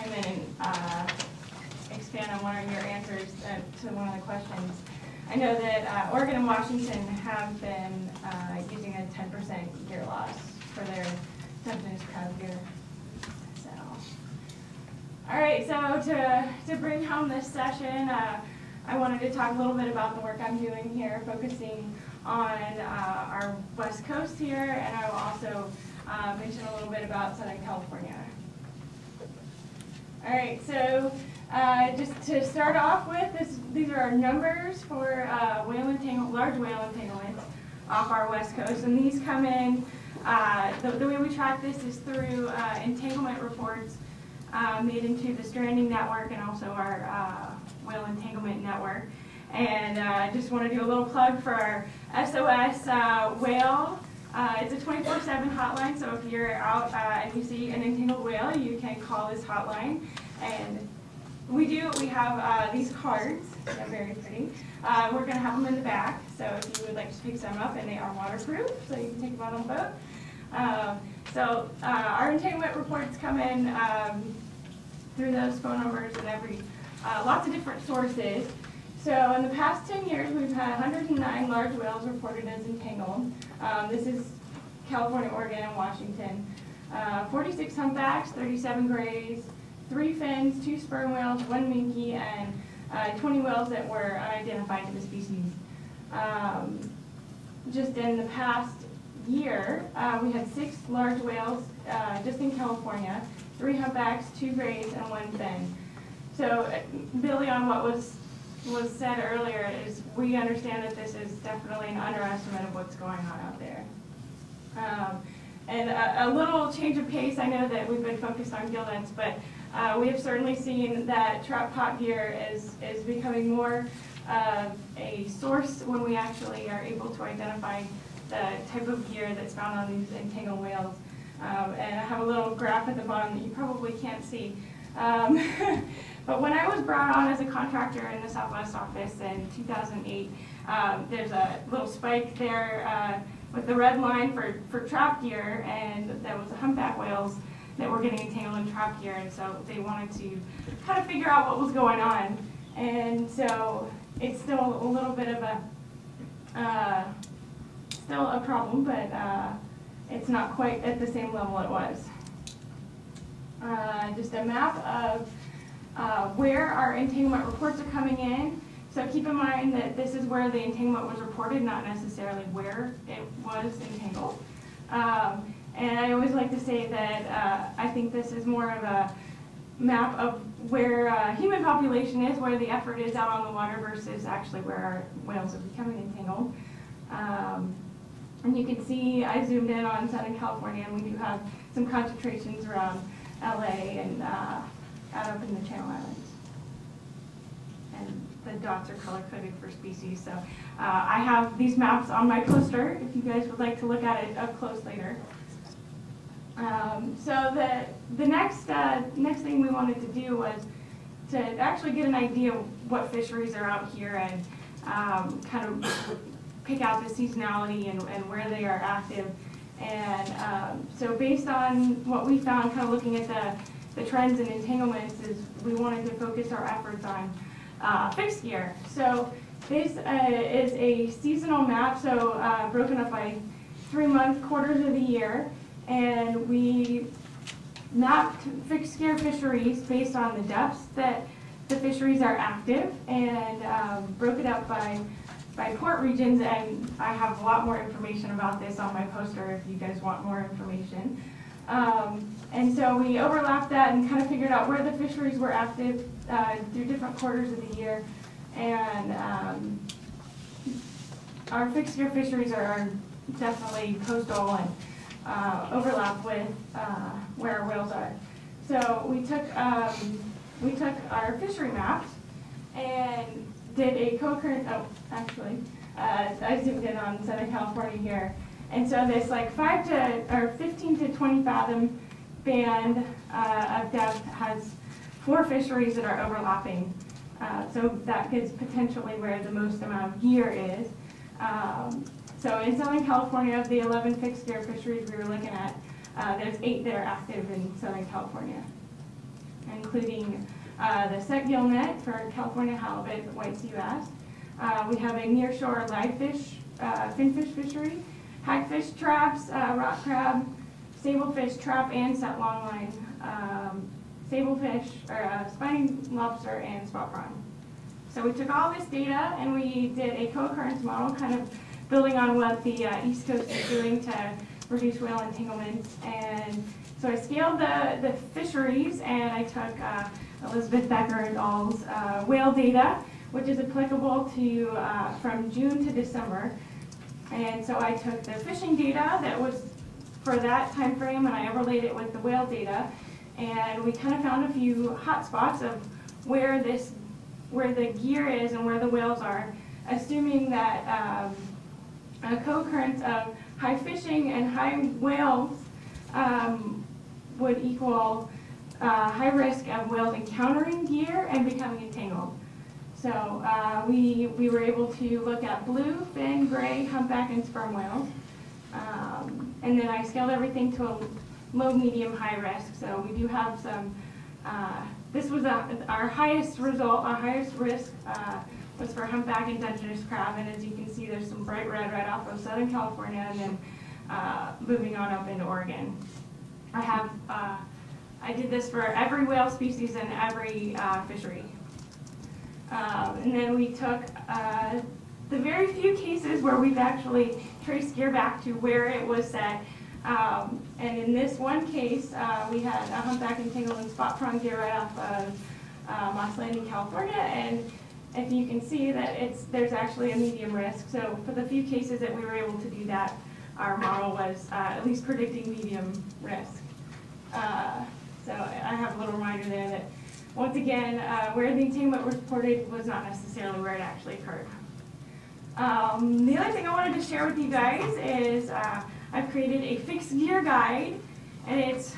chime in and expand on one of your answers to one of the questions. I know that Oregon and Washington have been using a 10% gear loss for their Tempest crab gear. So, all right. So to bring home this session, I wanted to talk a little bit about the work I'm doing here, focusing on our West Coast here, and I will also mention a little bit about Southern California. All right, so just to start off with, these are our numbers for large whale entanglements off our West Coast, and these come in, the way we track this is through entanglement reports made into the stranding network and also our whale entanglement network. And I just want to do a little plug for our SOS whale. It's a 24/7 hotline, so if you're out and you see an entangled whale, you can call this hotline. And we have these cards. They're very pretty. We're going to have them in the back, so if you would like to pick some up, and they are waterproof, so you can take them out on the boat. Our entanglement reports come in through those phone numbers and lots of different sources. So in the past 10 years, we've had 109 large whales reported as entangled. This is California, Oregon, and Washington. 46 humpbacks, 37 grays, 3 fins, 2 sperm whales, 1 minke, and 20 whales that were unidentified to the species. Just in the past year, we had 6 large whales just in California, 3 humpbacks, 2 grays, and 1 fin. So building on what was said earlier, is we understand that this is definitely an underestimate of what's going on out there. And a little change of pace, I know that we've been focused on gill nets, but we have certainly seen that trout pot gear is becoming more of a source when we actually are able to identify the type of gear that's found on these entangled whales. And I have a little graph at the bottom that you probably can't see. But when I was brought on as a contractor in the Southwest office in 2008, there's a little spike there with the red line for trap gear, and there was humpback whales that were getting entangled in trap gear, and so they wanted to kind of figure out what was going on. And so it's still a little bit of still a problem, but it's not quite at the same level it was. Just a map of where our entanglement reports are coming in. So keep in mind that this is where the entanglement was reported, not necessarily where it was entangled. And I always like to say that I think this is more of a map of where human population is, where the effort is out on the water versus actually where our whales are becoming entangled. And you can see I zoomed in on Southern California, and we do have some concentrations around LA and out up in the Channel Islands. And the dots are color-coded for species. So I have these maps on my poster if you guys would like to look at it up close later. So the next thing we wanted to do was to actually get an idea of what fisheries are out here and kind of pick out the seasonality and where they are active. And so based on what we found, kind of looking at the trends and entanglements, is we wanted to focus our efforts on fixed gear. So this is a seasonal map, so broken up by 3-month quarters of the year, and we mapped fixed gear fisheries based on the depths that the fisheries are active, and broke it up by port regions, and I have a lot more information about this on my poster if you guys want more information. And so we overlapped that and kind of figured out where the fisheries were active through different quarters of the year. And our fixed gear fisheries are definitely coastal and overlap with where our whales are. So we took our fishery maps and did a co-current, I zoomed in on Southern California here. And so this like 15 to 20 fathom band of depth has 4 fisheries that are overlapping. So that is potentially where the most amount of gear is. So in Southern California, of the 11 fixed gear fisheries we were looking at, there's 8 that are active in Southern California. including the set gill net for California halibut, white sea bass. We have a nearshore live fish, finfish fishery, hagfish traps, rock crab, sablefish trap and set longline, sablefish, or spiny lobster, and spot prawn. So we took all this data and we did a co-occurrence model, kind of building on what the East Coast is doing to reduce whale entanglement. And so I scaled the fisheries, and I took Elizabeth Becker and all's whale data, which is applicable to from June to December. And so I took the fishing data that was for that time frame, and I overlaid it with the whale data, and we kind of found a few hot spots of where the gear is and where the whales are, assuming that a co-occurrence of high fishing and high whales would equal high risk of whales encountering gear and becoming entangled. So we were able to look at blue, fin, gray, humpback, and sperm whales. And then I scaled everything to a low, medium, high risk. So we do have some, this was our highest result, our highest risk was for humpback and Dungeness crab. And as you can see, there's some bright red right off of Southern California, and then moving on up into Oregon. I did this for every whale species and every fishery. And then we took the very few cases where we've actually traced gear back to where it was set. And in this one case, we had a humpback entanglement spot prawn gear right off of Moss Landing, California. And if you can see that there's actually a medium risk. So for the few cases that we were able to do that, our model was at least predicting medium risk. So I have a little reminder there that, once again, where the entanglement was reported was not necessarily where it actually occurred. The other thing I wanted to share with you guys is I've created a fixed gear guide, and it's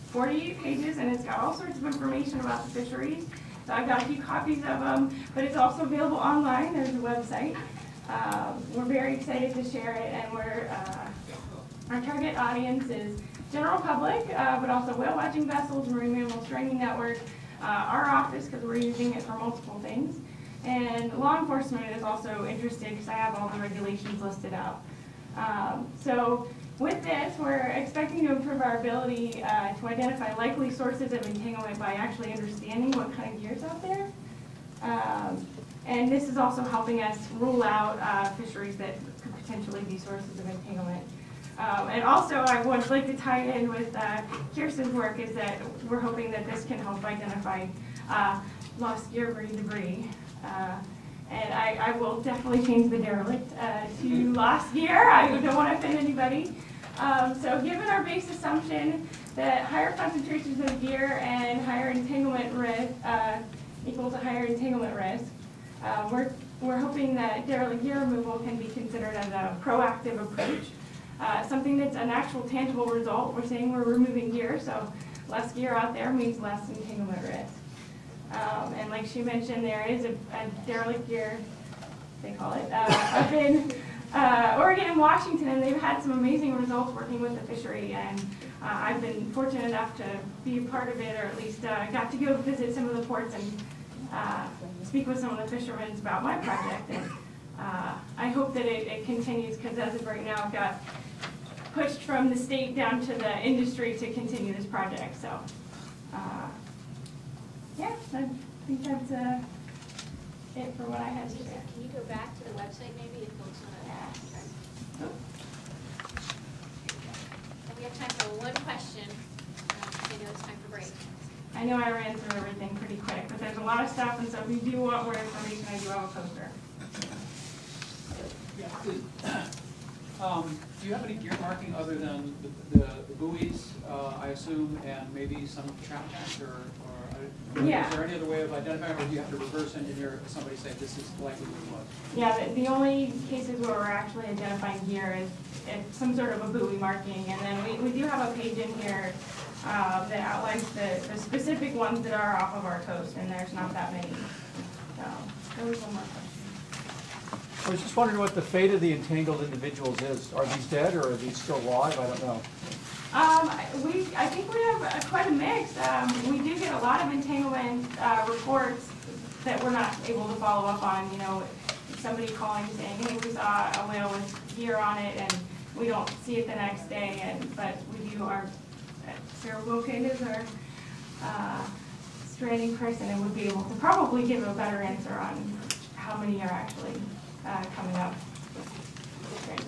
48 pages, and it's got all sorts of information about the fisheries. So I've got a few copies of them, but it's also available online. There's a website. We're very excited to share it, and our target audience is general public, but also whale watching vessels, marine mammals training network, our office, because we're using it for multiple things, and law enforcement is also interested because I have all the regulations listed out. So with this, we're expecting to improve our ability to identify likely sources of entanglement by actually understanding what kind of gear is out there. And this is also helping us rule out fisheries that could potentially be sources of entanglement. And also, I would like to tie it in with Kirsten's work, is that we're hoping that this can help identify lost gear, marine debris. And I will definitely change the derelict to lost gear. I don't want to offend anybody. So given our base assumption that higher concentrations of gear and higher entanglement risk equal to higher entanglement risk, we're hoping that derelict gear removal can be considered as a proactive approach. Something that's an actual tangible result. We're saying we're removing gear, so less gear out there means less entanglement risk. And like she mentioned, there is a derelict gear, they call it, up in Oregon and Washington, and they've had some amazing results working with the fishery. And I've been fortunate enough to be a part of it, or at least got to go visit some of the ports and speak with some of the fishermen about my project. And I hope that it continues, because as of right now, I've got pushed from the state down to the industry to continue this project. So, yeah, I think that's it for what I had to share. Can you go back to the website maybe if folks want to ask? Oh. And we have time for one question. I know it's time for break. I know I ran through everything pretty quick, but there's a lot of stuff, and so if you do want more information, I do have a poster. Do you have any gear marking other than the buoys, I assume, and maybe some trap nets, or yeah. Is there any other way of identifying, or do you have to reverse engineer somebody say this is likely what it was? Yeah, the only cases where we're actually identifying gear is if some sort of a buoy marking, and then we do have a page in here that outlines the specific ones that are off of our coast, and there's not that many. So there was one more question. I was just wondering what the fate of the entangled individuals is. Are these dead, or are these still alive? I don't know. I think we have quite a mix. We do get a lot of entanglement reports that we're not able to follow up on. You know, somebody calling saying, hey, we saw a whale with gear on it, and we don't see it the next day. But we do Sarah Wilkin is our stranding person, and would be able to probably give a better answer on how many are actually coming up. Great.